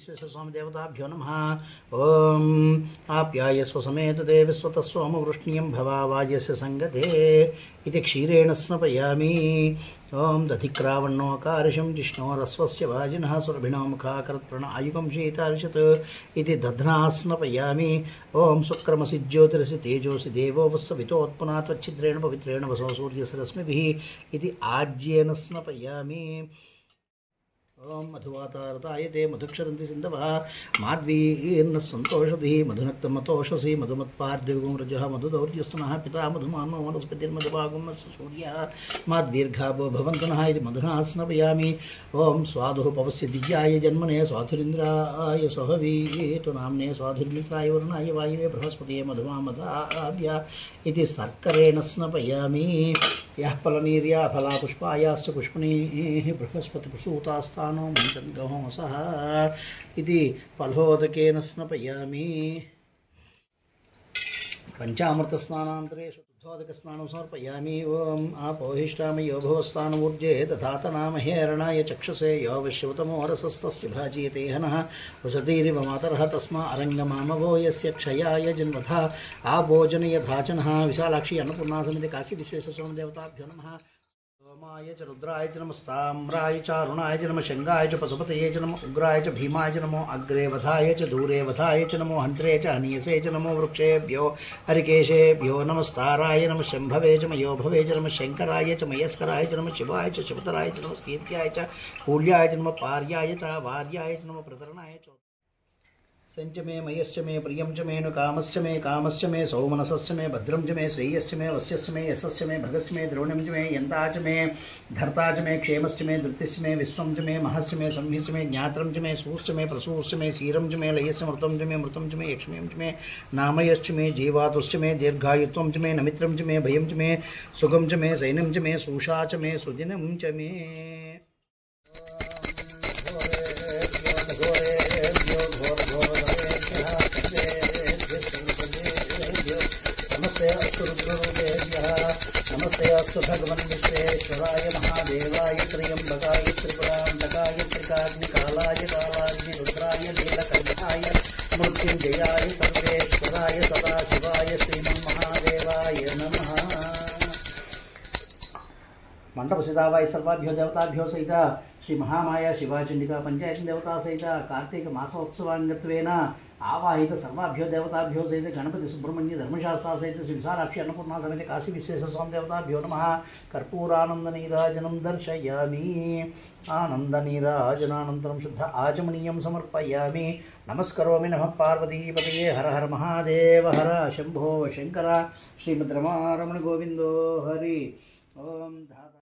विश्वेश्वरस्वामिदेवताभ्यो नमः। ओम आप्यायस्व समेतते विश्वतस्वमवृष्णीयं भवावाजस्य संगते इति क्षीरेण स्नपयामि। ओम दधिक्रावण्णोकारिशं जिष्णोरस्वस्य वाजिनः सुरभिणो मुखाकरत्प्रण आयुकं शीतार्षत् इति दध्ना स्नपयामि। ओम शुक्रमसि ज्योतिरसि तेजोसि देवो वस्सवितोत्पुना त्वच्छिद्रेण पवित्रेण वसो सूर्यस्य रश्मिभिः इति आज्येन स्नपयामि। ओम मधुवातारतायते मधुक्षरन्ति सिन्धवः माध्वीर्नः सन्तोषधिः मधुनक्तमतोषसि मधुमत्पार्थिवं रजः मधुदौर्यस्तनः पिता मधुमानो वनस्पतिर्मधुभागं सूर्यः माद्दीर्घावो भवन्तु नः इति मधुना स्नपयामि। ओम स्वादुः पवस्य दिव्याय जन्मने स्वाधुरिन्द्राय सहवीतु नाम्ने स्वाधुर्मित्राय वरुणाय वायवे बृहस्पतये मधुमामदाभ्या इति सर्करेण स्नपयामि। यः फलनीर्या फलापुष्पायाश्च पुष्पणीः बृहस्पतिप्रसूतास्तानो मञ्चन्गहोमसः इति फलोदकेन स्नपयामि। पञ्चामृतस्नानान्तरे शुद्धोदकस्नानं समर्पयामि। ओम आपोहिष्टामयो भवस्तानमूर्जे दधातनामहे अरणाय चक्षुषे यो विश्वतमो रसस्तस्य भाजीयते हनः वसतीरिव मातरः तस्मा अरङ्गमामवो यस्य क्षयाय जन्मथा आभोजनयथाचनः। विशालाक्षी अन्नपूर्णा समिति काशी विश्वेश्वरस्वामिदेवताभ्यो नमः। सोमाय च रुद्राय च नमस्ताम्राय च अरुणाय च नमः शङ्गाय च पशुपतये च नमो उग्राय च भीमाय च नमो अग्रे वधाय च दूरे वधाय च नमो हन्त्रे च हनीयसे च नमो वृक्षेभ्यो हरिकेशेभ्यो नमस्ताराय नमः शम्भवे च मयोभवे च नमः शङ्कराय च मयस्कराय च नमः शिवाय च शिवतराय च नमः कीर्त्याय च कूल्याय च नमः पार्याय च वार्याय च नमः प्रतरणाय च संच मे मयश्च मे प्रियं च मे नु कामश्च मे सौमनसश्च मे भद्रं च मे श्रेयश्च मे वस्यश्च मे यशश्च मे भगश्च मे द्रोणिं च मे यन्ता च मे धर्ता च मे क्षेमश्च मे धृतिश्च मे विश्वं च मे महश्च मे संहिश्च मे ज्ञात्रं च मे सूश्च मे प्रसूश्च मे क्षीरं च मे लयश्च मृतं च मे यक्ष्मीं च मे नामयश्च मे जीवातुश्च मे दीर्घायुत्वं च मे नमित्रं च मे भयं च मे सुखं च मे सैनं च मे सुषा च मे सुदिनं च मे। नमस्ते अस्तु भगवन् विश्वेश्वराय महादेवाय त्र्यम्बकाय त्रिपुरान्तकाय त्रिकाग्निकालाय कालाग्निरुद्राय नीलकण्ठाय मृत्युञ्जयाय सर्वेश्वराय सदाशिवाय श्रीमन्महादेवाय नमः। मंडपसिदावाय सर्वाभ्यो देवताभ्यो सहित श्री महामाया शिवाचंडिका पंचायत देवता सहित कार्तिक मासोत्सवांगत्वेन आवाहित सर्वाभ्यो देवताभ्यो सहित गणपति सुब्रह्मण्य धर्मशास्त्रा सहित श्री विशालाक्षी अन्नपूर्णा समेत काशी विश्वेश्वरस्वामिदेवताभ्यो नमः। कर्पूरानन्दनीराजनं दर्शयामि। आनन्दनीराजनानन्तरं शुद्ध आचमनीयं समर्पयामि। नमस्करोमि नमः पार्वतीपतये हर हर महादेव हर शंभो शंकर श्रीमद् रमारमण गोविंदो हरि। ओम